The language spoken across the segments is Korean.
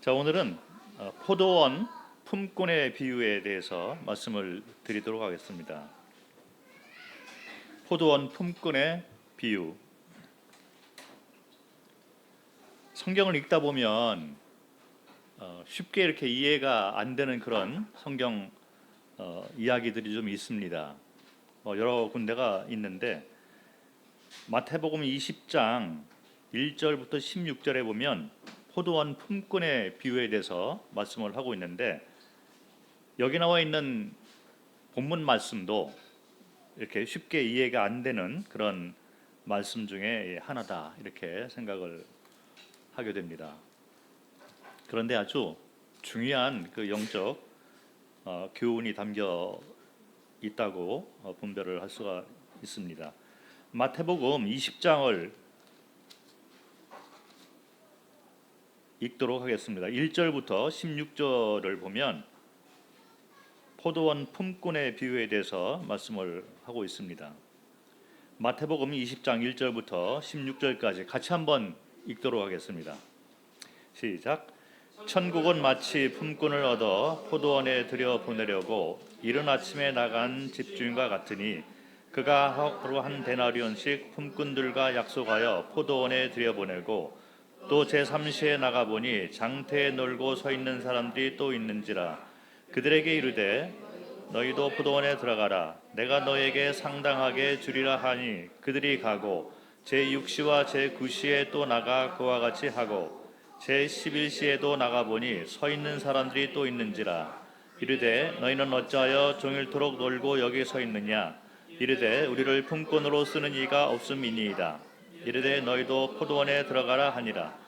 자, 오늘은 포도원 품꾼의 비유에 대해서 말씀을 드리도록 하겠습니다. 포도원 품꾼의 비유. 성경을 읽다 보면 쉽게 이렇게 이해가 안 되는 그런 성경 이야기들이 좀 있습니다. 여러 군데가 있는데 마태복음 20장 1절부터 16절에 보면 포도원 품꾼의 비유에 대해서 말씀을 하고 있는데, 여기 나와 있는 본문 말씀도 이렇게 쉽게 이해가 안 되는 그런 말씀 중에 하나다, 이렇게 생각을 하게 됩니다. 그런데 아주 중요한 그 영적 교훈이 담겨 있다고 분별을 할 수가 있습니다. 마태복음 20장을 읽도록 하겠습니다. 1절부터 16절을 보면 포도원 품꾼의 비유에 대해서 말씀을 하고 있습니다. 마태복음 20장 1절부터 16절까지 같이 한번 읽도록 하겠습니다. 시작. 천국은 마치 품꾼을 얻어 포도원에 들여 보내려고 이른 아침에 나간 집주인과 같으니, 그가 하루 한 데나리온씩 품꾼들과 약속하여 포도원에 들여보내고 또 제3시에 나가보니 장태에 놀고 서 있는 사람들이 또 있는지라. 그들에게 이르되 너희도 포도원에 들어가라. 내가 너에게 상당하게 주리라 하니 그들이 가고 제6시와 제9시에 또 나가 그와 같이 하고 제11시에도 나가보니 서 있는 사람들이 또 있는지라. 이르되 너희는 어찌하여 종일토록 놀고 여기 서 있느냐. 이르되 우리를 품꾼으로 쓰는 이가 없음이니이다. 이르되 너희도 포도원에 들어가라 하니라.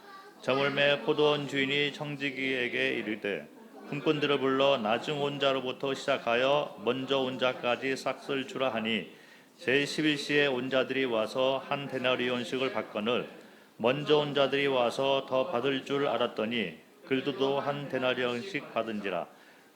저물매 포도원 주인이 청지기에게 이르되 품꾼들을 불러 나중 온 자로부터 시작하여 먼저 온 자까지 싹쓸 주라 하니, 제11시에 온 자들이 와서 한 데나리온씩을 받거늘 먼저 온 자들이 와서 더 받을 줄 알았더니 그들도 한 데나리온씩 받은지라.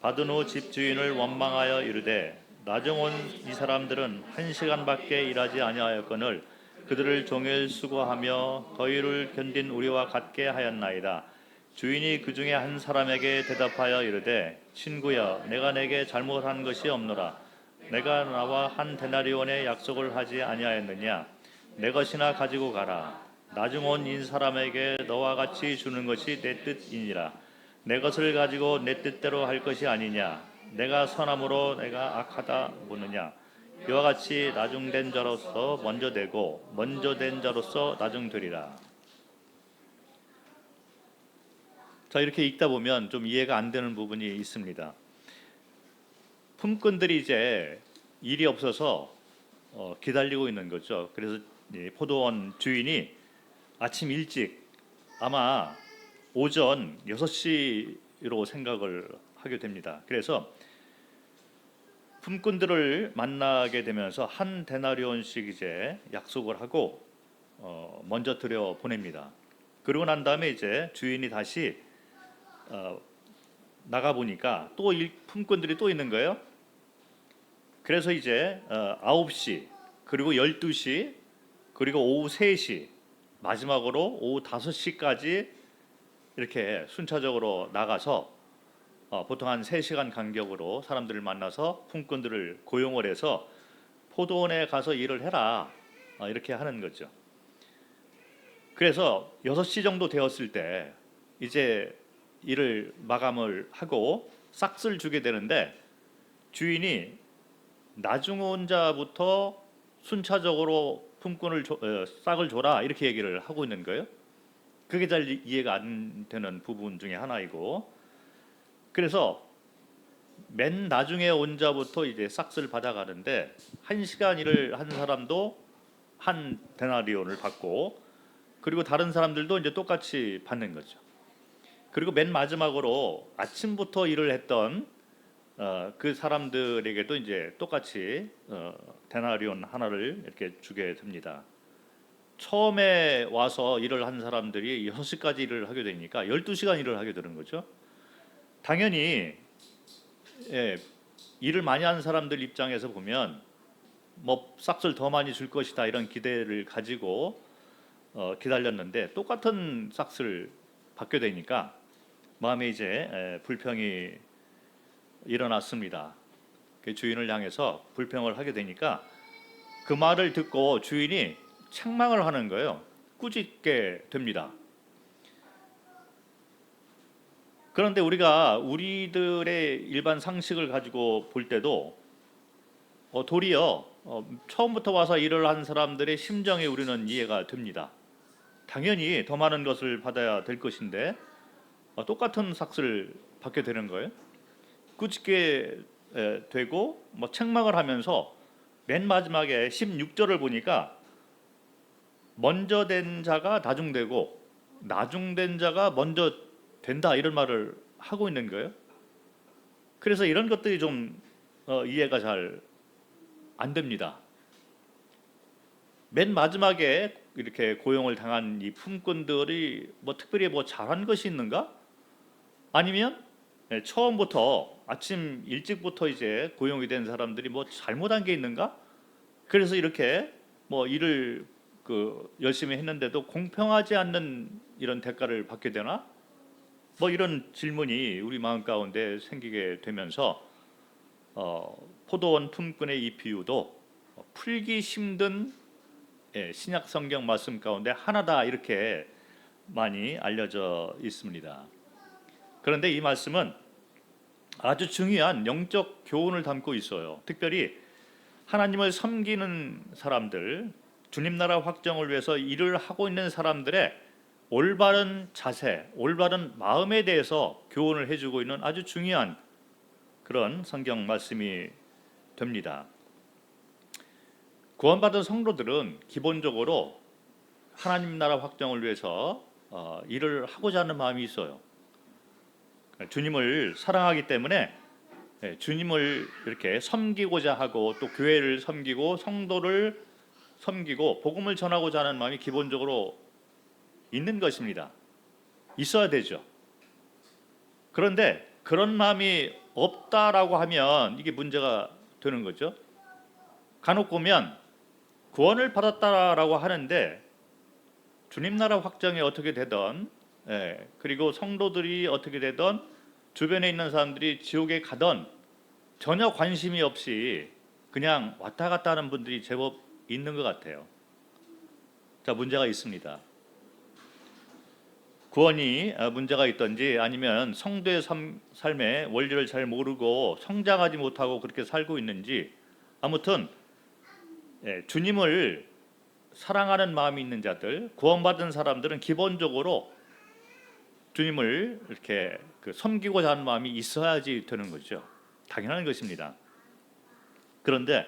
받은 후 집주인을 원망하여 이르되 나중 온 이 사람들은 1시간밖에 일하지 아니하였거늘 그들을 종일 수고하며 더위를 견딘 우리와 같게 하였나이다. 주인이 그 중에 한 사람에게 대답하여 이르되 친구여, 내가 내게 잘못한 것이 없노라. 내가 나와 한 데나리온의 약속을 하지 아니하였느냐. 내 것이나 가지고 가라. 나중 온 이 사람에게 너와 같이 주는 것이 내 뜻이니라. 내 것을 가지고 내 뜻대로 할 것이 아니냐. 내가 선함으로 내가 악하다 보느냐. 이와 같이 나중된 자로서 먼저 되고 먼저 된 자로서 나중되리라. 자, 이렇게 읽다 보면 좀 이해가 안 되는 부분이 있습니다. 품꾼들이 이제 일이 없어서 기다리고 있는 거죠. 그래서 포도원 주인이 아침 일찍, 아마 오전 6시로 생각을 하게 됩니다. 그래서 품꾼들을 만나게 되면서 한 데나리온씩 이제 약속을 하고 먼저 들여 보냅니다. 그러고 난 다음에 이제 주인이 다시 나가 보니까 또 품꾼들이 또 있는 거예요. 그래서 이제 9시, 그리고 12시, 그리고 오후 3시, 마지막으로 오후 5시까지 이렇게 순차적으로 나가서 보통 한 3시간 간격으로 사람들을 만나서 품꾼들을 고용을 해서 포도원에 가서 일을 해라, 이렇게 하는 거죠. 그래서 6시 정도 되었을 때 이제 일을 마감을 하고 싹쓸 주게 되는데, 주인이 나중 온 자부터 순차적으로 품꾼을 싹을 줘라, 이렇게 얘기를 하고 있는 거예요. 그게 잘 이해가 안 되는 부분 중에 하나이고, 그래서 맨 나중에 온 자부터 이제 싹쓸 받아가는데 1시간 일을 한 사람도 한 데나리온을 받고, 그리고 다른 사람들도 이제 똑같이 받는 거죠. 그리고 맨 마지막으로 아침부터 일을 했던 그 사람들에게도 이제 똑같이 데나리온 하나를 이렇게 주게 됩니다. 처음에 와서 일을 한 사람들이 6시까지 일을 하게 되니까 12시간 일을 하게 되는 거죠. 당연히 일을 많이 하는 사람들 입장에서 보면 뭐 싹쓸 더 많이 줄 것이다, 이런 기대를 가지고 기다렸는데 똑같은 싹쓸 받게 되니까 마음에 이제 불평이 일어났습니다. 그 주인을 향해서 불평을 하게 되니까 그 말을 듣고 주인이 책망을 하는 거예요. 꾸짖게 됩니다. 그런데 우리가 우리들의 일반 상식을 가지고 볼 때도 도리어 처음부터 와서 일을 한 사람들의 심정이 우리는 이해가 됩니다. 당연히 더 많은 것을 받아야 될 것인데 똑같은 삭스를 받게 되는 거예요. 꾸짖게 되고 책망을 하면서 맨 마지막에 16절을 보니까 먼저 된 자가 나중되고 나중된 자가 먼저 된다, 이런 말을 하고 있는 거예요. 그래서 이런 것들이 좀 이해가 잘 안 됩니다. 맨 마지막에 이렇게 고용을 당한 이 품꾼들이 특별히 잘한 것이 있는가? 아니면 처음부터 아침 일찍부터 이제 고용이 된 사람들이 잘못한 게 있는가? 그래서 이렇게 일을 열심히 했는데도 공평하지 않는 이런 대가를 받게 되나? 이런 질문이 우리 마음 가운데 생기게 되면서 포도원 품꾼의 이 비유도 풀기 힘든 신약 성경 말씀 가운데 하나다, 이렇게 많이 알려져 있습니다. 그런데 이 말씀은 아주 중요한 영적 교훈을 담고 있어요. 특별히 하나님을 섬기는 사람들, 주님 나라 확정을 위해서 일을 하고 있는 사람들의 올바른 자세, 올바른 마음에 대해서 교훈을 해주고 있는 아주 중요한 그런 성경 말씀이 됩니다. 구원받은 성도들은 기본적으로 하나님 나라 확정을 위해서 일을 하고자 하는 마음이 있어요. 주님을 사랑하기 때문에 주님을 이렇게 섬기고자 하고, 또 교회를 섬기고 성도를 섬기고 복음을 전하고자 하는 마음이 기본적으로 있는 것입니다. 있어야 되죠. 그런데 그런 마음이 없다라고 하면 이게 문제가 되는 거죠. 간혹 보면 구원을 받았다라고 하는데 주님 나라 확정이 어떻게 되던, 그리고 성도들이 어떻게 되던, 주변에 있는 사람들이 지옥에 가던 전혀 관심이 없이 그냥 왔다 갔다 하는 분들이 제법 있는 것 같아요. 자, 문제가 있습니다. 구원이 문제가 있든지, 아니면 성도의 삶의 원리를 잘 모르고 성장하지 못하고 그렇게 살고 있는지, 아무튼 주님을 사랑하는 마음이 있는 자들, 구원받은 사람들은 기본적으로 주님을 이렇게 섬기고자 하는 마음이 있어야지 되는 거죠. 당연한 것입니다. 그런데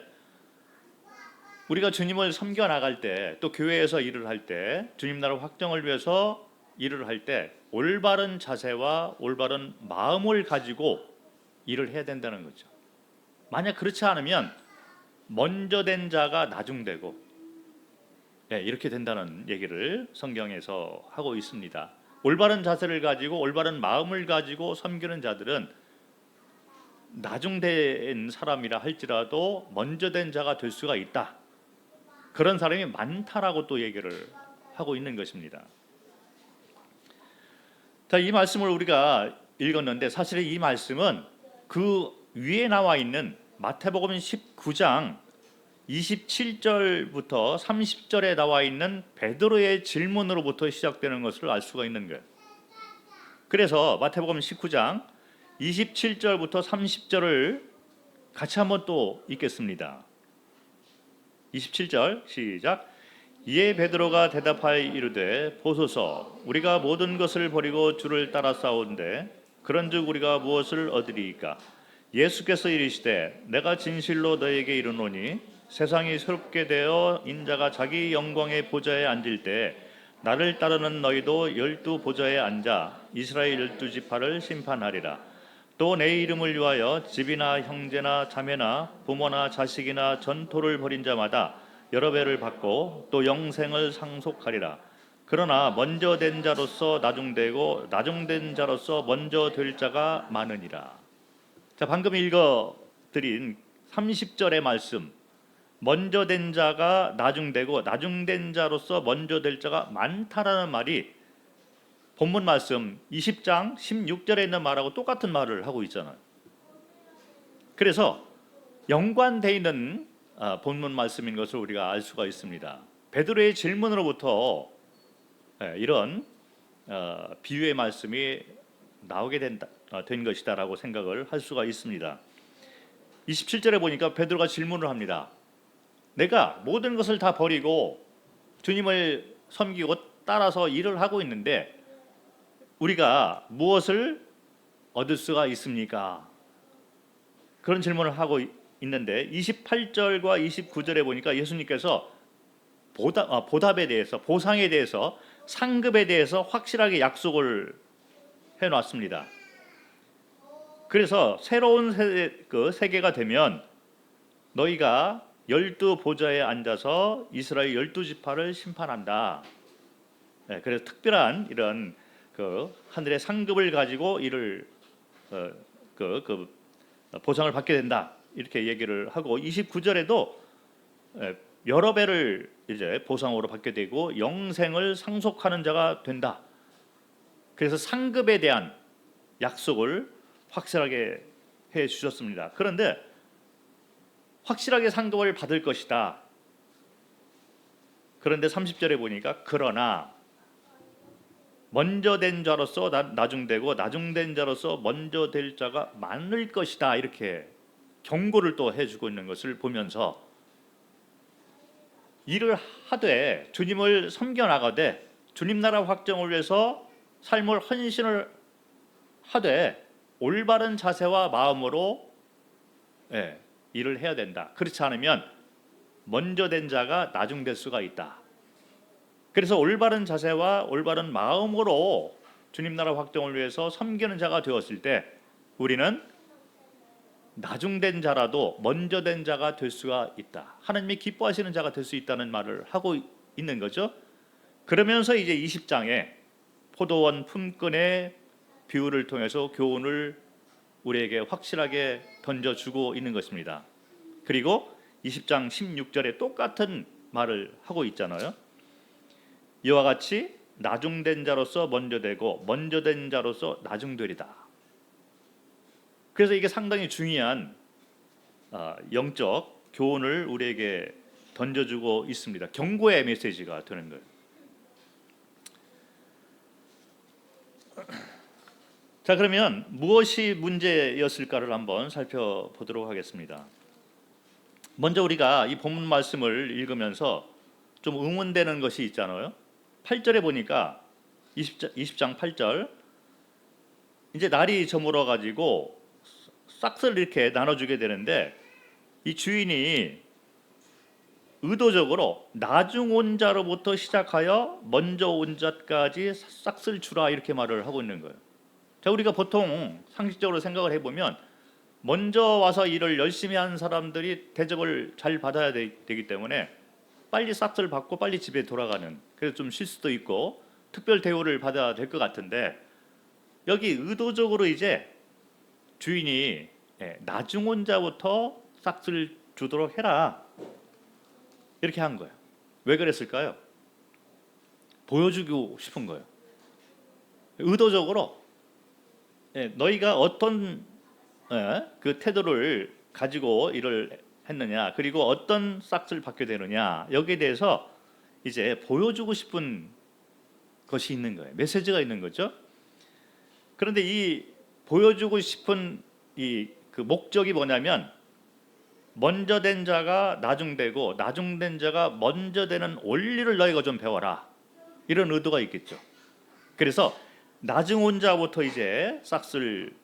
우리가 주님을 섬겨 나갈 때, 또 교회에서 일을 할 때, 주님 나라 확정을 위해서 일을 할 때 올바른 자세와 올바른 마음을 가지고 일을 해야 된다는 거죠. 만약 그렇지 않으면 먼저 된 자가 나중되고, 이렇게 된다는 얘기를 성경에서 하고 있습니다. 올바른 자세를 가지고 올바른 마음을 가지고 섬기는 자들은 나중된 사람이라 할지라도 먼저 된 자가 될 수가 있다. 그런 사람이 많다라고 또 얘기를 하고 있는 것입니다. 자, 이 말씀을 우리가 읽었는데 사실 이 말씀은 그 위에 나와 있는 마태복음 19장 27절부터 30절에 나와 있는 베드로의 질문으로부터 시작되는 것을 알 수가 있는 거예요. 그래서 마태복음 19장 27절부터 30절을 같이 한번 또 읽겠습니다. 27절 시작. 이에 베드로가 대답하여 이르되 보소서, 우리가 모든 것을 버리고 주를 따라 싸운데 그런즉 우리가 무엇을 얻으리이까? 예수께서 이르시되 내가 진실로 너에게 이르노니 세상이 새롭게 되어 인자가 자기 영광의 보좌에 앉을 때 나를 따르는 너희도 12 보좌에 앉아 이스라엘 12지파를 심판하리라. 또 내 이름을 위하여 집이나 형제나 자매나 부모나 자식이나 전토를 벌인 자마다 여러 배를 받고 또 영생을 상속하리라. 그러나 먼저 된 자로서 나중되고 나중된 자로서 먼저 될 자가 많으니라. 자, 방금 읽어드린 30절의 말씀, 먼저 된 자가 나중되고 나중된 자로서 먼저 될 자가 많다라는 말이 본문 말씀 20장 16절에 있는 말하고 똑같은 말을 하고 있잖아요. 그래서 연관되어 있는 본문 말씀인 것을 우리가 알 수가 있습니다. 베드로의 질문으로부터 이런 비유의 말씀이 나오게 된 것이다라고 생각을 할 수가 있습니다. 27절에 보니까 베드로가 질문을 합니다. 내가 모든 것을 다 버리고 주님을 섬기고 따라서 일을 하고 있는데 우리가 무엇을 얻을 수가 있습니까? 그런 질문을 하고 있는데 28절과 29절에 보니까 예수님께서 보답에 대해서, 보상에 대해서, 상급에 대해서 확실하게 약속을 해놨습니다. 그래서 새로운 세계가 되면 너희가 12보좌에 앉아서 이스라엘 12지파를 심판한다. 그래서 특별한 이런 하늘의 상급을 가지고 이를 보상을 받게 된다. 이렇게 얘기를 하고 29절에도 여러 배를 이제 보상으로 받게 되고 영생을 상속하는 자가 된다. 그래서 상급에 대한 약속을 확실하게 해 주셨습니다. 그런데 확실하게 상급을 받을 것이다. 그런데 30절에 보니까 그러나 먼저 된 자로서 나중되고 나중된 자로서 먼저 될 자가 많을 것이다. 이렇게 경고를 또 해주고 있는 것을 보면서 일을 하되 주님을 섬겨나가되 주님 나라 확정을 위해서 삶을 헌신을 하되 올바른 자세와 마음으로 일을 해야 된다. 그렇지 않으면 먼저 된 자가 나중될 수가 있다. 그래서 올바른 자세와 올바른 마음으로 주님 나라 확정을 위해서 섬기는 자가 되었을 때 우리는 나중된 자라도 먼저 된 자가 될 수가 있다. 하나님이 기뻐하시는 자가 될 수 있다는 말을 하고 있는 거죠. 그러면서 이제 20장에 포도원 품꾼의 비유를 통해서 교훈을 우리에게 확실하게 던져주고 있는 것입니다. 그리고 20장 16절에 똑같은 말을 하고 있잖아요. 이와 같이 나중된 자로서 먼저 되고 먼저 된 자로서 나중되리다. 그래서 이게 상당히 중요한 영적 교훈을 우리에게 던져주고 있습니다. 경고의 메시지가 되는 거예요. 자, 그러면 무엇이 문제였을까를 한번 살펴보도록 하겠습니다. 먼저 우리가 이 본문 말씀을 읽으면서 좀 의문되는 것이 있잖아요. 8절에 보니까 20장 8절 이제 날이 저물어 가지고 싹스를 이렇게 나눠주게 되는데 이 주인이 의도적으로 나중 온 자로부터 시작하여 먼저 온 자까지 싹스를 주라 이렇게 말을 하고 있는 거예요. 자, 우리가 보통 상식적으로 생각을 해보면 먼저 와서 일을 열심히 하는 사람들이 대접을 잘 받아야 되기 때문에 빨리 싹스를 받고 빨리 집에 돌아가는, 그래서 좀 쉴 수도 있고 특별 대우를 받아야 될 것 같은데 여기 의도적으로 이제 주인이 나중 온 자부터 싹스를 주도록 해라 이렇게 한 거예요. 왜 그랬을까요? 보여주고 싶은 거예요. 의도적으로 너희가 어떤 그 태도를 가지고 일을 했느냐, 그리고 어떤 싹스를 받게 되느냐, 여기에 대해서 이제 보여주고 싶은 것이 있는 거예요. 메시지가 있는 거죠. 그런데 이 보여주고 싶은 그 목적이 뭐냐면 먼저 된 자가 나중되고 나중된 자가 먼저 되는 원리를 너희가 좀 배워라, 이런 의도가 있겠죠. 그래서 나중 온 자부터 이제 싹스를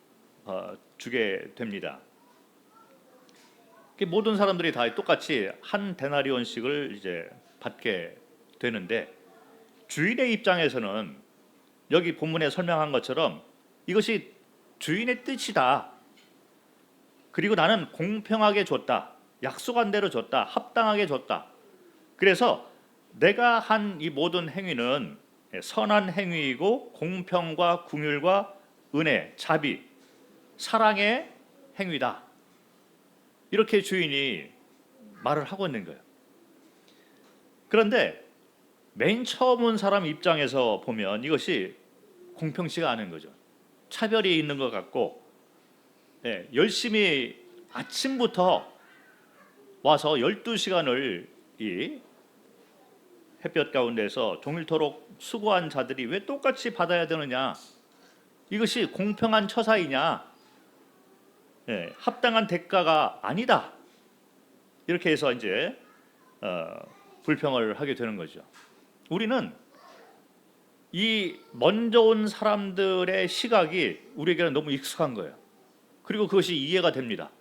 주게 됩니다. 모든 사람들이 다 똑같이 한 데나리온씩을 이제 받게 되는데 주인의 입장에서는 여기 본문에 설명한 것처럼 이것이 주인의 뜻이다. 그리고 나는 공평하게 줬다. 약속한 대로 줬다. 합당하게 줬다. 그래서 내가 한 이 모든 행위는 선한 행위이고 공평과 긍휼과 은혜, 자비, 사랑의 행위다. 이렇게 주인이 말을 하고 있는 거예요. 그런데 맨 처음 온 사람 입장에서 보면 이것이 공평치가 않은 거죠. 차별이 있는 것 같고, 열심히 아침부터 와서 12시간을 이 햇볕 가운데서 종일토록 수고한 자들이 왜 똑같이 받아야 되느냐? 이것이 공평한 처사이냐? 합당한 대가가 아니다. 이렇게 해서 이제 불평을 하게 되는 거죠. 우리는 이 먼저 온 사람들의 시각이 우리에게는 너무 익숙한 거예요. 그리고 그것이 이해가 됩니다.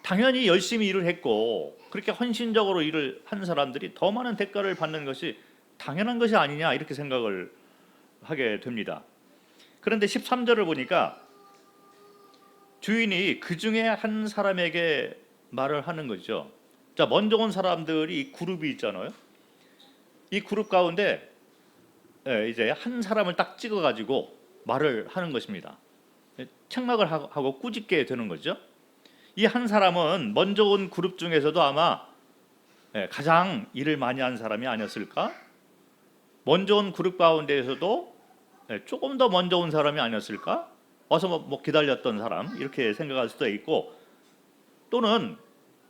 당연히 열심히 일을 했고 그렇게 헌신적으로 일을 한 사람들이 더 많은 대가를 받는 것이 당연한 것이 아니냐 이렇게 생각을 하게 됩니다. 그런데 13절을 보니까 주인이 그 중에 한 사람에게 말을 하는 거죠. 자, 먼저 온 사람들이 그룹이 있잖아요. 이 그룹 가운데 이제 한 사람을 딱 찍어가지고 말을 하는 것입니다. 책망을 하고 꾸짖게 되는 거죠. 이 한 사람은 먼저 온 그룹 중에서도 아마 가장 일을 많이 한 사람이 아니었을까? 먼저 온 그룹 가운데에서도 조금 더 먼저 온 사람이 아니었을까? 와서 뭐 기다렸던 사람 이렇게 생각할 수도 있고, 또는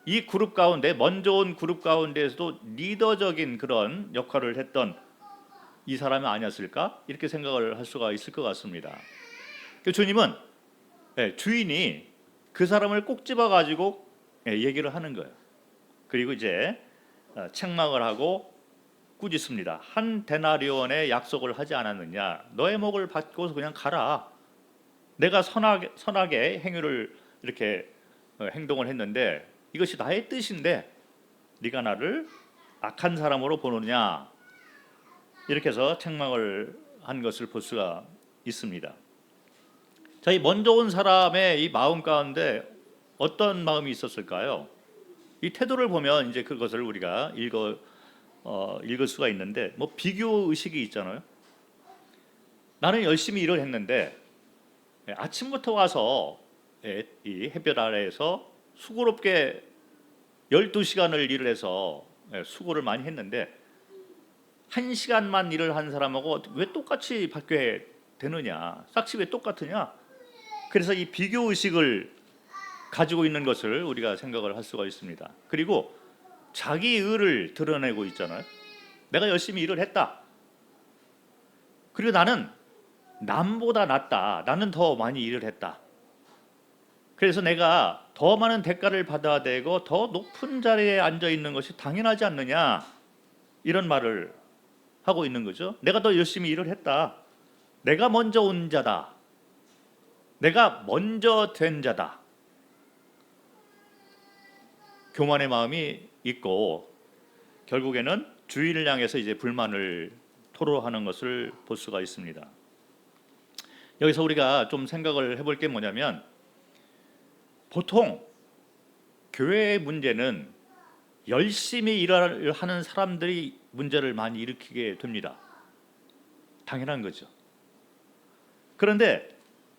이 그룹 가운데 먼저 온 그룹 가운데에서도 리더적인 그런 역할을 했던 이 사람이 아니었을까? 이렇게 생각을 할 수가 있을 것 같습니다. 주님은 주인이 그 사람을 꼭 집어가지고 얘기를 하는 거예요. 그리고 이제 책망을 하고 꾸짖습니다. 한 데나리온의 약속을 하지 않았느냐? 너의 목을 받고서 그냥 가라. 내가 선하게 행위를 이렇게 행동을 했는데 이것이 나의 뜻인데 네가 나를 악한 사람으로 보느냐? 이렇게 해서 책망을 한 것을 볼 수가 있습니다. 자, 이 먼저 온 사람의 이 마음 가운데 어떤 마음이 있었을까요? 이 태도를 보면 이제 그것을 우리가 읽을 수가 있는데, 뭐 비교 의식이 있잖아요. 나는 열심히 일을 했는데 아침부터 와서 이 햇볕 아래에서 수고롭게 12시간을 일을 해서 수고를 많이 했는데 1시간만 일을 한 사람하고 왜 똑같이 받게 되느냐? 싹시 왜 똑같으냐? 그래서 이 비교 의식을 가지고 있는 것을 우리가 생각을 할 수가 있습니다. 그리고 자기 의를 드러내고 있잖아요. 내가 열심히 일을 했다. 그리고 나는 남보다 낫다. 나는 더 많이 일을 했다. 그래서 내가 더 많은 대가를 받아야 되고 더 높은 자리에 앉아 있는 것이 당연하지 않느냐, 이런 말을 하고 있는 거죠. 내가 더 열심히 일을 했다. 내가 먼저 온 자다. 내가 먼저 된 자다. 교만의 마음이 있고 결국에는 주인을 향해서 이제 불만을 토로하는 것을 볼 수가 있습니다. 여기서 우리가 좀 생각을 해볼 게 뭐냐면, 보통 교회의 문제는 열심히 일을 하는 사람들이 문제를 많이 일으키게 됩니다. 당연한 거죠. 그런데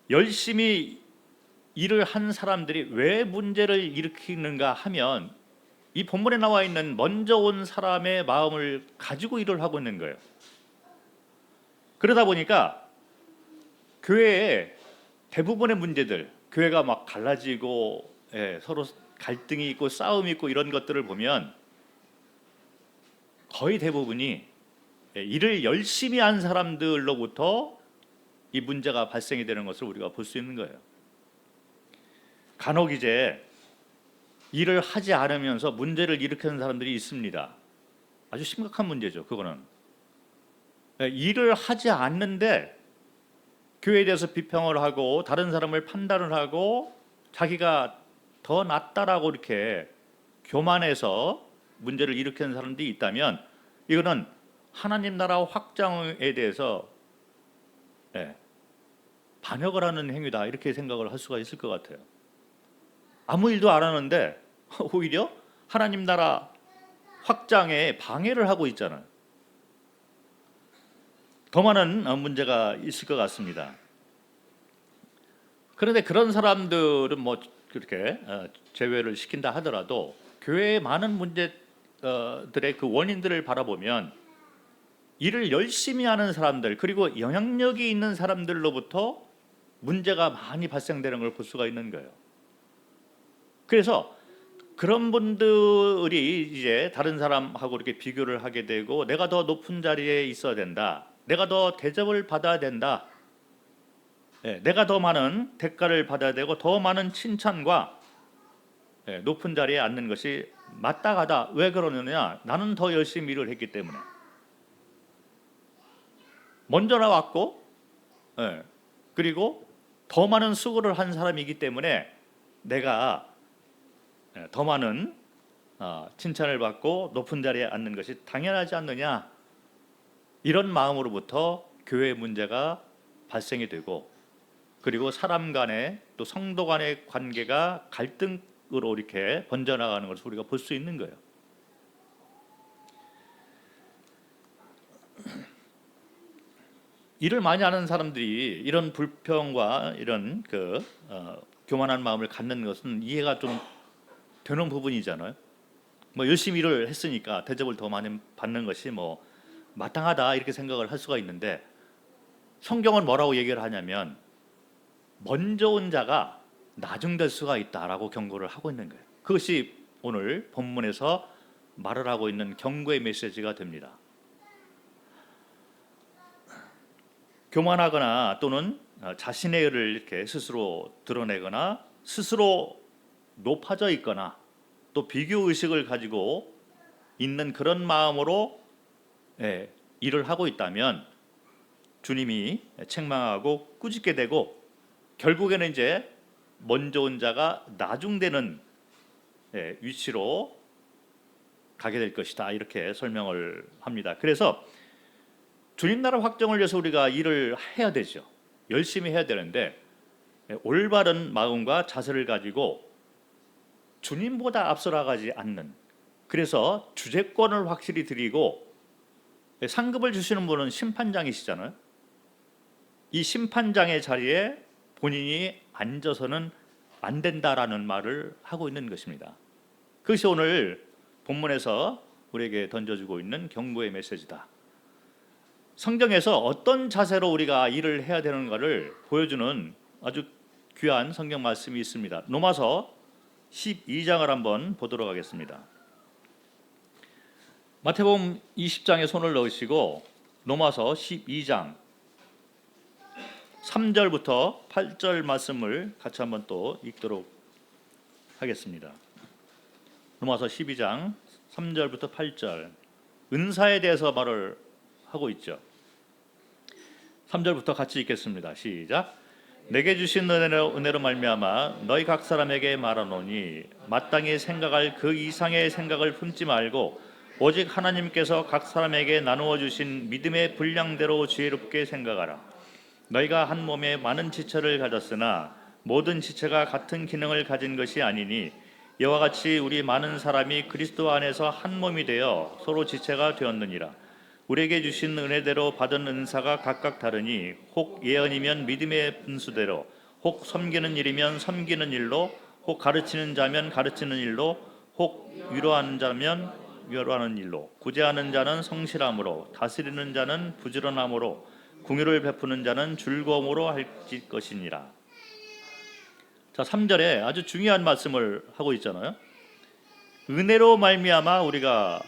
열심히 일을 한 사람들이 왜 문제를 일으키는가 하면 이 본문에 나와 있는 먼저 온 사람의 마음을 가지고 일을 하고 있는 거예요. 그러다 보니까 교회의 대부분의 문제들, 교회가 막 갈라지고 서로 갈등이 있고 싸움이 있고 이런 것들을 보면 거의 대부분이 일을 열심히 한 사람들로부터 이 문제가 발생이 되는 것을 우리가 볼 수 있는 거예요. 간혹 이제 일을 하지 않으면서 문제를 일으키는 사람들이 있습니다. 아주 심각한 문제죠. 그거는 일을 하지 않는데 교회에 대해서 비평을 하고 다른 사람을 판단을 하고 자기가 더 낫다라고 이렇게 교만해서 문제를 일으키는 사람들이 있다면 이거는 하나님 나라 확장에 대해서 반역을 하는 행위다, 이렇게 생각을 할 수가 있을 것 같아요. 아무 일도 안 하는데 오히려 하나님 나라 확장에 방해를 하고 있잖아요. 더 많은 문제가 있을 것 같습니다. 그런데 그런 사람들은 뭐 그렇게 제외를 시킨다 하더라도 교회의 많은 문제들의 그 원인들을 바라보면 일을 열심히 하는 사람들, 그리고 영향력이 있는 사람들로부터 문제가 많이 발생되는 걸 볼 수가 있는 거예요. 그래서 그런 분들이 이제 다른 사람하고 이렇게 비교를 하게 되고, 내가 더 높은 자리에 있어야 된다, 내가 더 대접을 받아야 된다, 내가 더 많은 대가를 받아야 되고 더 많은 칭찬과 높은 자리에 앉는 것이 마땅하다. 왜 그러느냐? 나는 더 열심히 일을 했기 때문에, 먼저 나왔고, 그리고 더 많은 수고를 한 사람이기 때문에 내가 더 많은 칭찬을 받고 높은 자리에 앉는 것이 당연하지 않느냐, 이런 마음으로부터 교회 문제가 발생이 되고, 그리고 사람 간의 또 성도 간의 관계가 갈등으로 이렇게 번져나가는 것을 우리가 볼 수 있는 거예요. 일을 많이 하는 사람들이 이런 불평과 이런 교만한 마음을 갖는 것은 이해가 좀 되는 부분이잖아요. 뭐 열심히 일을 했으니까 대접을 더 많이 받는 것이 뭐 마땅하다, 이렇게 생각을 할 수가 있는데, 성경은 뭐라고 얘기를 하냐면 먼저 온 자가 나중될 수가 있다라고 경고를 하고 있는 거예요. 그것이 오늘 본문에서 말을 하고 있는 경고의 메시지가 됩니다. 교만하거나 또는 자신의 의를 이렇게 스스로 드러내거나 스스로 높아져 있거나 또 비교 의식을 가지고 있는 그런 마음으로 일을 하고 있다면 주님이 책망하고 꾸짖게 되고, 결국에는 이제 먼저 온 자가 나중되는 위치로 가게 될 것이다, 이렇게 설명을 합니다. 그래서 주님 나라 확정을 위해서 우리가 일을 해야 되죠. 열심히 해야 되는데 올바른 마음과 자세를 가지고 주님보다 앞서 나가지 않는, 그래서 주재권을 확실히 드리고, 상급을 주시는 분은 심판장이시잖아요. 이 심판장의 자리에 본인이 앉아서는 안 된다라는 말을 하고 있는 것입니다. 그것이 오늘 본문에서 우리에게 던져주고 있는 경고의 메시지다. 성경에서 어떤 자세로 우리가 일을 해야 되는가를 보여주는 아주 귀한 성경 말씀이 있습니다. 로마서 12장을 한번 보도록 하겠습니다. 마태복음 20장에 손을 넣으시고 로마서 12장 3절부터 8절 말씀을 같이 한번 또 읽도록 하겠습니다. 로마서 12장 3절부터 8절, 은사에 대해서 말을 하고 있죠. 3절부터 같이 읽겠습니다. 시작. 내게 주신 은혜로 말미암아 너희 각 사람에게 말하노니 마땅히 생각할 그 이상의 생각을 품지 말고 오직 하나님께서 각 사람에게 나누어 주신 믿음의 분량대로 지혜롭게 생각하라. 너희가 한 몸에 많은 지체를 가졌으나 모든 지체가 같은 기능을 가진 것이 아니니 이와 같이 우리 많은 사람이 그리스도 안에서 한 몸이 되어 서로 지체가 되었느니라. 우리에게 주신 은혜대로 받은 은사가 각각 다르니 혹 예언이면 믿음의 분수대로, 혹 섬기는 일이면 섬기는 일로, 혹 가르치는 자면 가르치는 일로, 혹 위로하는 자면 위로하는 일로, 구제하는 자는 성실함으로, 다스리는 자는 부지런함으로, 긍휼을 베푸는 자는 즐거움으로 할 것이니라. 자, 3절에 아주 중요한 말씀을 하고 있잖아요. 은혜로 말미암아 우리가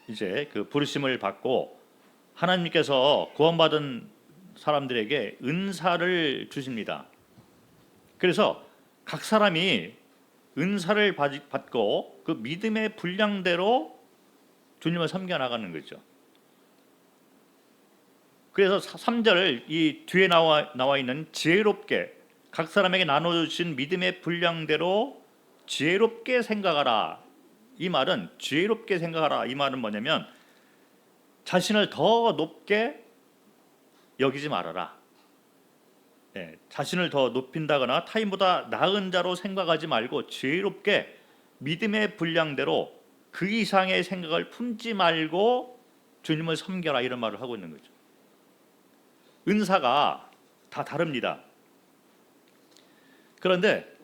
이제 그 부르심을 받고 하나님께서 구원받은 사람들에게 은사를 주십니다. 그래서 각 사람이 은사를 받고 그 믿음의 분량대로 주님을 섬겨 나가는 거죠. 그래서 3절 이 뒤에 나와 있는 지혜롭게, 각 사람에게 나눠주신 믿음의 분량대로 지혜롭게 생각하라. 이 말은 지혜롭게 생각하라. 이 말은 뭐냐면 자신을 더 높게 여기지 말아라. 자신을 더 높인다거나 타인보다 나은 자로 생각하지 말고 지혜롭게 믿음의 분량대로 그 이상의 생각을 품지 말고 주님을 섬겨라, 이런 말을 하고 있는 거죠. 은사가 다 다릅니다. 그런데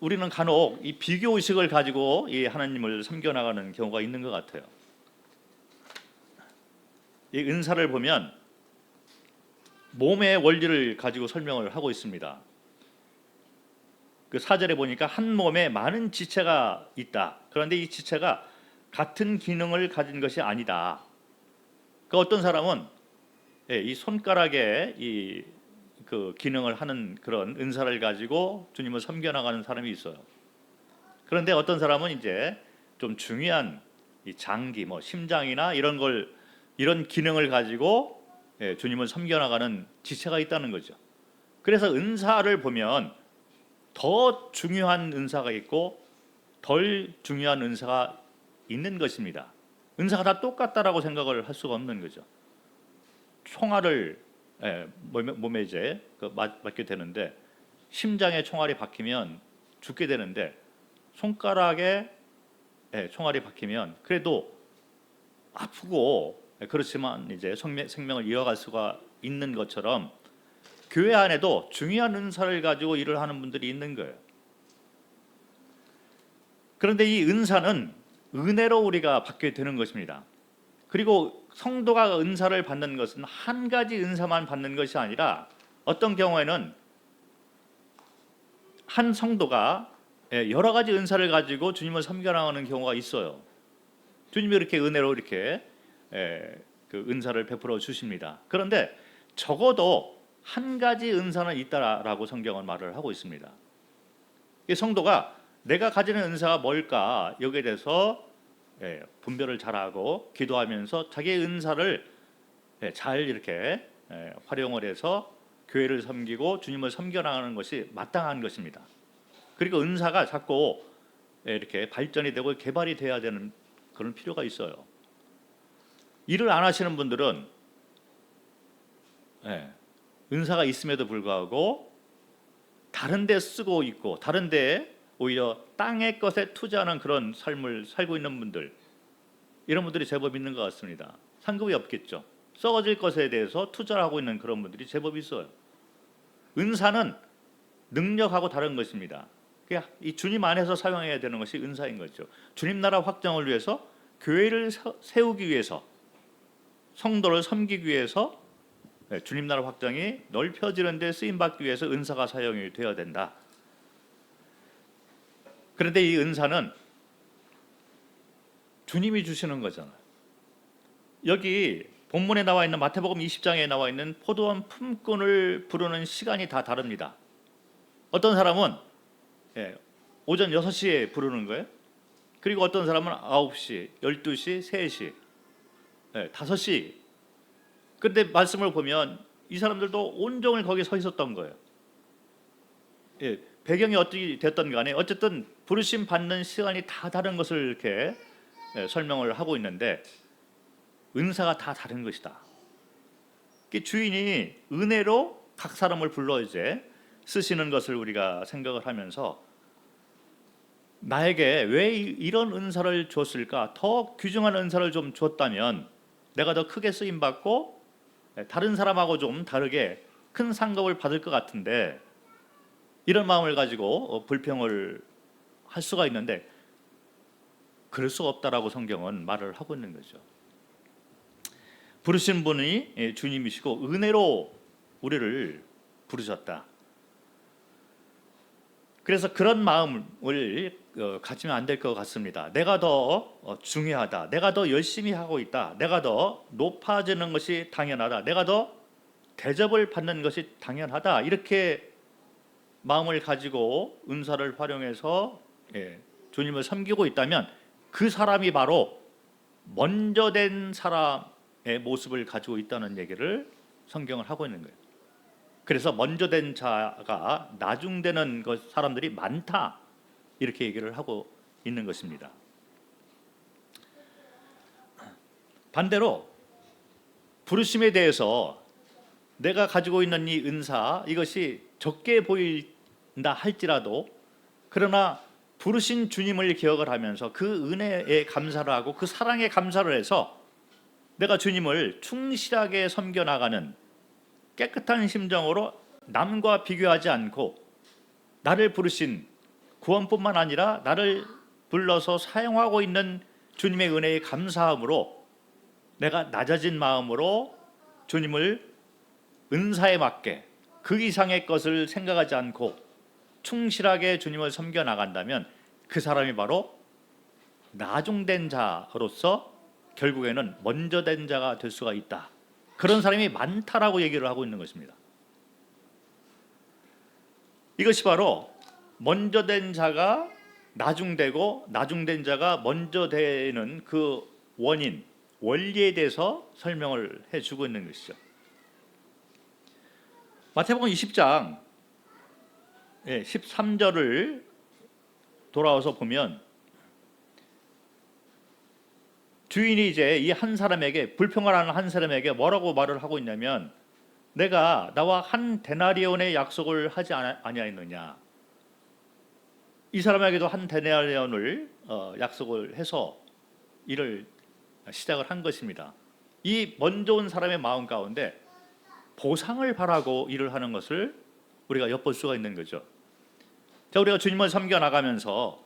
우리는 간혹 이 비교 의식을 가지고 이 하나님을 섬겨 나가는 경우가 있는 것 같아요. 이 은사를 보면 몸의 원리를 가지고 설명을 하고 있습니다. 그 4절에 보니까 한 몸에 많은 지체가 있다. 그런데 이 지체가 같은 기능을 가진 것이 아니다. 그 어떤 사람은 이 손가락에 그 기능을 하는 그런 은사를 가지고 주님을 섬겨나가는 사람이 있어요. 그런데 어떤 사람은 이제 좀 중요한 이 장기, 심장이나 이런 기능을 가지고 주님을 섬겨나가는 지체가 있다는 거죠. 그래서 은사를 보면 더 중요한 은사가 있고 덜 중요한 은사가 있는 것입니다. 은사가 다 똑같다라고 생각을 할 수가 없는 거죠. 총알을 몸에 이제 맞게 되는데 심장에 총알이 박히면 죽게 되는데 손가락에 총알이 박히면 그래도 아프고 그렇지만 이제 생명을 이어갈 수가 있는 것처럼 교회 안에도 중요한 은사를 가지고 일을 하는 분들이 있는 거예요. 그런데 이 은사는 은혜로 우리가 받게 되는 것입니다. 그리고 성도가 은사를 받는 것은 한 가지 은사만 받는 것이 아니라 어떤 경우에는 한 성도가 여러 가지 은사를 가지고 주님을 섬겨나가는 경우가 있어요. 주님이 이렇게 은혜로 이렇게 그 은사를 베풀어 주십니다. 그런데 적어도 한 가지 은사는 있다라고 성경은 말을 하고 있습니다. 이 성도가 내가 가지는 은사가 뭘까 여기에 대해서 분별을 잘하고 기도하면서 자기의 은사를 잘 이렇게 활용을 해서 교회를 섬기고 주님을 섬겨나가는 것이 마땅한 것입니다. 그리고 은사가 자꾸 이렇게 발전이 되고 개발이 돼야 되는 그런 필요가 있어요. 일을 안 하시는 분들은 은사가 있음에도 불구하고 다른 데 쓰고 있고 다른 데에 오히려 땅의 것에 투자하는 그런 삶을 살고 있는 분들, 이런 분들이 제법 있는 것 같습니다. 상급이 없겠죠. 썩어질 것에 대해서 투자를 하고 있는 그런 분들이 제법 있어요. 은사는 능력하고 다른 것입니다. 이 주님 안에서 사용해야 되는 것이 은사인 거죠. 주님 나라 확장을 위해서, 교회를 세우기 위해서, 성도를 섬기기 위해서 주님 나라 확장이 넓혀지는 데 쓰임받기 위해서 은사가 사용이 되어야 된다. 그런데 이 은사는 주님이 주시는 거잖아요. 여기 본문에 나와 있는 마태복음 20장에 나와 있는 포도원 품꾼을 부르는 시간이 다 다릅니다. 어떤 사람은 오전 6시에 부르는 거예요. 그리고 어떤 사람은 9시, 12시, 3시, 5시. 그런데 말씀을 보면 이 사람들도 온종일 거기 서 있었던 거예요. 배경이 어떻게 됐던 간에 어쨌든 부르심 받는 시간이 다 다른 것을 이렇게 설명을 하고 있는데 은사가 다 다른 것이다. 주인이 은혜로 각 사람을 불러 이제 쓰시는 것을 우리가 생각을 하면서 나에게 왜 이런 은사를 줬을까? 더 귀중한 은사를 좀 줬다면 내가 더 크게 쓰임 받고 다른 사람하고 좀 다르게 큰 상급을 받을 것 같은데, 이런 마음을 가지고 불평을 할 수가 있는데 그럴 수가 없다라고 성경은 말을 하고 있는 거죠. 부르신 분이 주님이시고 은혜로 우리를 부르셨다. 그래서 그런 마음을 가지면 안 될 것 같습니다. 내가 더 중요하다, 내가 더 열심히 하고 있다, 내가 더 높아지는 것이 당연하다, 내가 더 대접을 받는 것이 당연하다, 이렇게 마음을 가지고 은사를 활용해서 주님을 섬기고 있다면 그 사람이 바로 먼저 된 사람의 모습을 가지고 있다는 얘기를 성경을 하고 있는 거예요. 그래서 먼저 된 자가 나중되는 사람들이 많다, 이렇게 얘기를 하고 있는 것입니다. 반대로 부르심에 대해서 내가 가지고 있는 이 은사, 이것이 적게 보인다 할지라도 그러나 부르신 주님을 기억을 하면서 그 은혜에 감사를 하고 그 사랑에 감사를 해서 내가 주님을 충실하게 섬겨나가는 깨끗한 심정으로 남과 비교하지 않고 나를 부르신 구원뿐만 아니라 나를 불러서 사용하고 있는 주님의 은혜에 감사함으로 내가 낮아진 마음으로 주님을 은사에 맞게 그 이상의 것을 생각하지 않고 충실하게 주님을 섬겨 나간다면 그 사람이 바로 나중된 자로서 결국에는 먼저 된 자가 될 수가 있다. 그런 사람이 많다라고 얘기를 하고 있는 것입니다. 이것이 바로 먼저 된 자가 나중되고 나중된 자가 먼저 되는 그 원인, 원리에 대해서 설명을 해주고 있는 것이죠. 마태복음 20장 13절을 돌아와서 보면 주인이 이제 이 한 사람에게, 불평을 하는 한 사람에게 뭐라고 말을 하고 있냐면, 내가 나와 한 데나리온의 약속을 하지 아니하였느냐. 이 사람에게도 한 데나리온을 약속을 해서 일을 시작을 한 것입니다. 이 먼저 온 사람의 마음 가운데 보상을 바라고 일을 하는 것을 우리가 엿볼 수가 있는 거죠. 자, 우리가 주님을 섬겨 나가면서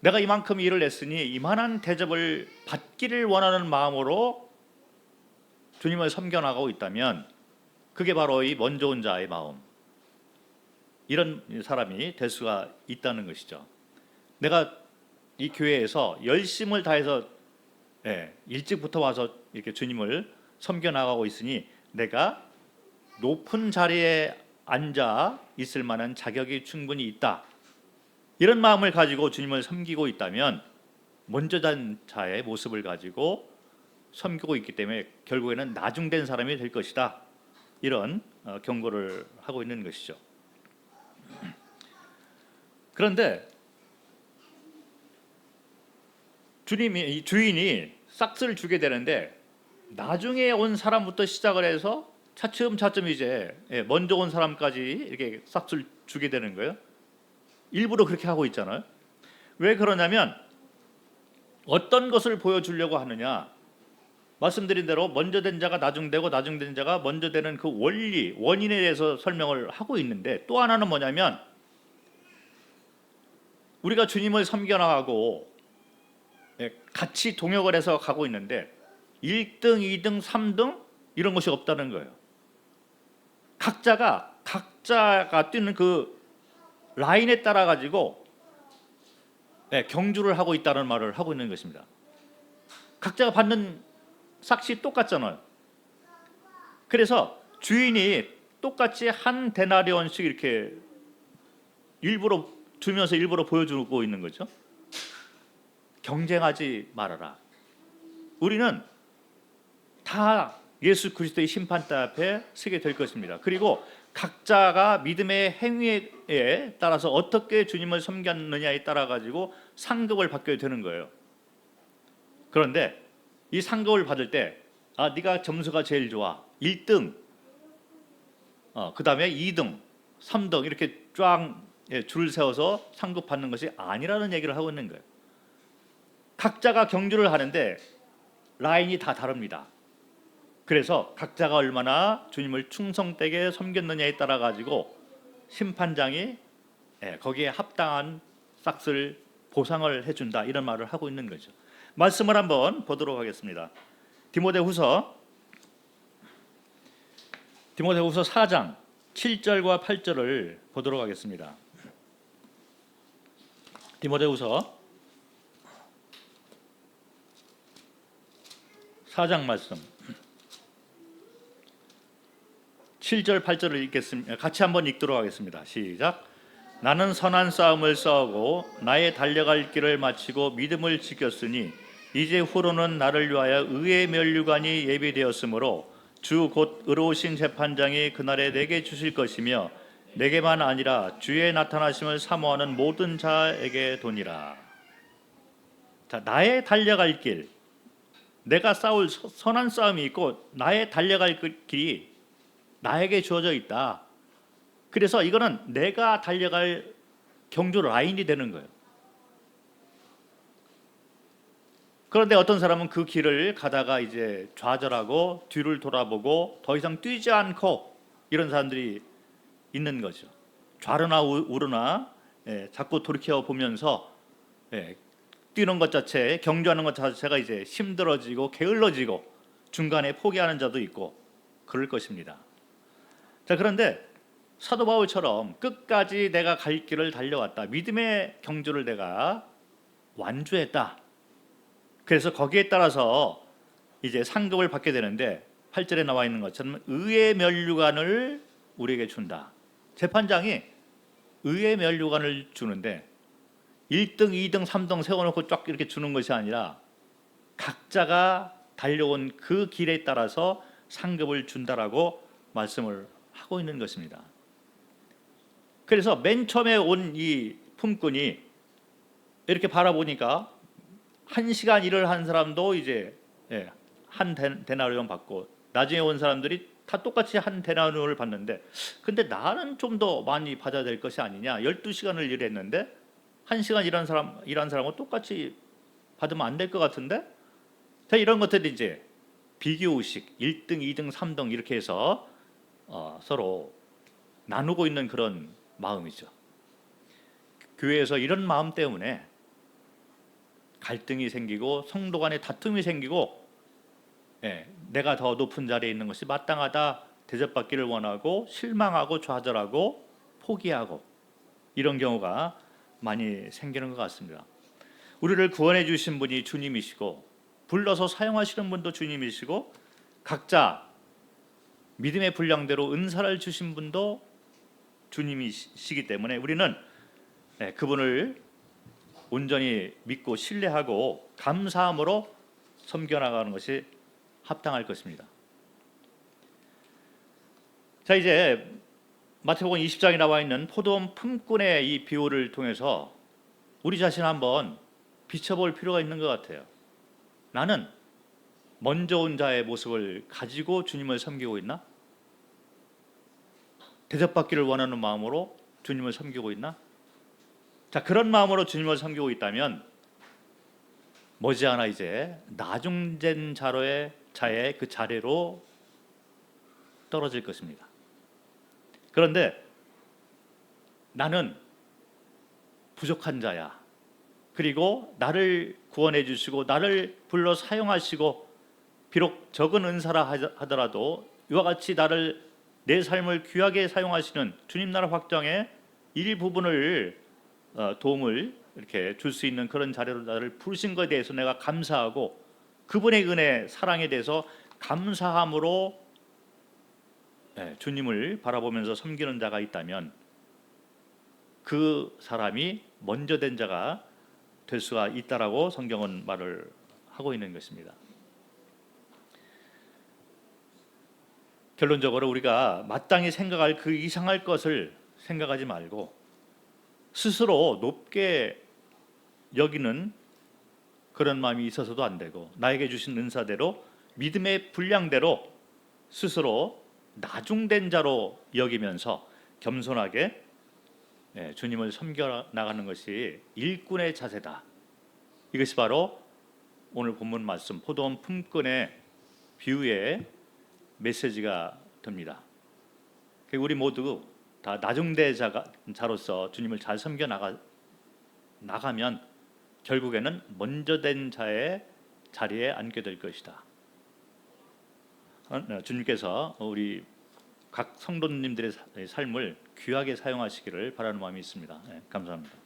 내가 이만큼 일을 했으니 이만한 대접을 받기를 원하는 마음으로 주님을 섬겨 나가고 있다면 그게 바로 이 먼저 온 자의 마음, 이런 사람이 될 수가 있다는 것이죠. 내가 이 교회에서 열심을 다해서 일찍부터 와서 이렇게 주님을 섬겨 나가고 있으니 내가 높은 자리에 앉아 있을 만한 자격이 충분히 있다. 이런 마음을 가지고 주님을 섬기고 있다면 먼저 된 자의 모습을 가지고 섬기고 있기 때문에 결국에는 나중된 사람이 될 것이다. 이런 경고를 하고 있는 것이죠. 그런데 주인이 싹스를 주게 되는데 나중에 온 사람부터 시작을 해서 차츰차츰 이제 먼저 온 사람까지 이렇게 싹스를 주게 되는 거예요. 일부러 그렇게 하고 있잖아요. 왜 그러냐면 어떤 것을 보여주려고 하느냐. 말씀드린 대로 먼저 된 자가 나중되고 나중된 자가 먼저 되는 그 원리, 원인에 대해서 설명을 하고 있는데, 또 하나는 뭐냐면 우리가 주님을 섬겨나가고 같이 동역을 해서 가고 있는데 1등, 2등, 3등 이런 것이 없다는 거예요. 각자가 뛰는 그 라인에 따라 가지고 경주를 하고 있다는 말을 하고 있는 것입니다. 각자가 받는 삭시 똑같잖아요. 그래서 주인이 똑같이 한 데나리온씩 이렇게 일부러 주면서 일부러 보여주고 있는 거죠. 경쟁하지 말아라. 우리는 다 예수 그리스도의 심판대 앞에 서게 될 것입니다. 그리고 각자가 믿음의 행위에 따라서 어떻게 주님을 섬겼느냐에 따라 가지고 상급을 받게 되는 거예요. 그런데 이 상급을 받을 때 네가 점수가 제일 좋아. 1등, 그 다음에 2등, 3등 이렇게 쫙 줄을 세워서 상급 받는 것이 아니라는 얘기를 하고 있는 거예요. 각자가 경주를 하는데 라인이 다 다릅니다. 그래서 각자가 얼마나 주님을 충성되게 섬겼느냐에 따라 가지고 심판장이 거기에 합당한 싹스를 보상을 해준다, 이런 말을 하고 있는 거죠. 말씀을 한번 보도록 하겠습니다. 디모데후서 4장 7절과 8절을 보도록 하겠습니다. 디모데후서 4장 말씀 7절 8절을 읽겠습니다. 같이 한번 읽도록 하겠습니다. 시작. 나는 선한 싸움을 싸우고 나의 달려갈 길을 마치고 믿음을 지켰으니 이제 후로는 나를 위하여 의의 면류관이 예비되었으므로 주 곧 의로우신 재판장이 그날에 내게 주실 것이며 내게만 아니라 주의 나타나심을 사모하는 모든 자에게 도니라. 자, 나의 달려갈 길, 내가 싸울 선한 싸움이 있고 나의 달려갈 길이 나에게 주어져 있다. 그래서 이거는 내가 달려갈 경주 라인이 되는 거예요. 그런데 어떤 사람은 그 길을 가다가 이제 좌절하고 뒤를 돌아보고 더 이상 뛰지 않고 이런 사람들이 있는 거죠. 좌르나 우르나 자꾸 돌이켜 보면서 뛰는 것 자체, 경주하는 것 자체가 이제 힘들어지고 게을러지고 중간에 포기하는 자도 있고 그럴 것입니다. 자, 그런데 사도 바울처럼 끝까지 내가 갈 길을 달려왔다. 믿음의 경주를 내가 완주했다. 그래서 거기에 따라서 이제 상급을 받게 되는데 8절에 나와 있는 것처럼 의의 면류관을 우리에게 준다. 재판장이 의의 면류관을 주는데 1등, 2등, 3등 세워놓고 쫙 이렇게 주는 것이 아니라 각자가 달려온 그 길에 따라서 상급을 준다라고 말씀을 하고 있는 것입니다. 그래서 맨 처음에 온 이 품꾼이 이렇게 바라보니까 1시간 일을 한 사람도 이제 한 데나리온 받고, 나중에 온 사람들이 다 똑같이 한 데나리온을 받는데, 근데 나는 좀 더 많이 받아야 될 것이 아니냐, 12시간을 일했는데 1시간 일한 사람하고 똑같이 받으면 안 될 것 같은데. 자, 이런 것들이 이제 비교의식, 1등, 2등, 3등 이렇게 해서 서로 나누고 있는 그런 마음이죠. 교회에서 이런 마음 때문에 갈등이 생기고 성도 간에 다툼이 생기고, 내가 더 높은 자리에 있는 것이 마땅하다 대접받기를 원하고 실망하고 좌절하고 포기하고 이런 경우가 많이 생기는 것 같습니다. 우리를 구원해 주신 분이 주님이시고 불러서 사용하시는 분도 주님이시고 각자 믿음의 분량대로 은사를 주신 분도 주님이시기 때문에 우리는 그분을 온전히 믿고 신뢰하고 감사함으로 섬겨나가는 것이 합당할 것입니다. 자, 이제 마태복음 20장에 나와 있는 포도원 품꾼의 이 비유를 통해서 우리 자신 한번 비춰볼 필요가 있는 것 같아요. 나는 먼저 온 자의 모습을 가지고 주님을 섬기고 있나? 대접받기를 원하는 마음으로 주님을 섬기고 있나? 자, 그런 마음으로 주님을 섬기고 있다면 머지않아 이제 나중된 자의 그 자리로 떨어질 것입니다. 그런데 나는 부족한 자야. 그리고 나를 구원해 주시고 나를 불러 사용하시고 비록 적은 은사라 하더라도 이와 같이 내 삶을 귀하게 사용하시는 주님 나라 확장의 일부분을 도움을 이렇게 줄 수 있는 그런 자리로 나를 부르신 것에 대해서 내가 감사하고 그분의 은혜, 사랑에 대해서 감사함으로 주님을 바라보면서 섬기는 자가 있다면 그 사람이 먼저 된 자가 될 수가 있다라고 성경은 말을 하고 있는 것입니다. 결론적으로 우리가 마땅히 생각할 그 이상할 것을 생각하지 말고 스스로 높게 여기는 그런 마음이 있어서도 안 되고 나에게 주신 은사대로 믿음의 분량대로 스스로 나중된 자로 여기면서 겸손하게 주님을 섬겨 나가는 것이 일꾼의 자세다. 이것이 바로 오늘 본문 말씀 포도원 품꾼의 비유의 메시지가 됩니다. 우리 모두 다 나중된 자로서 주님을 잘 섬겨 나가면 결국에는 먼저 된 자의 자리에 앉게 될 것이다. 주님께서 우리 각 성도님들의 삶을 귀하게 사용하시기를 바라는 마음이 있습니다. 감사합니다.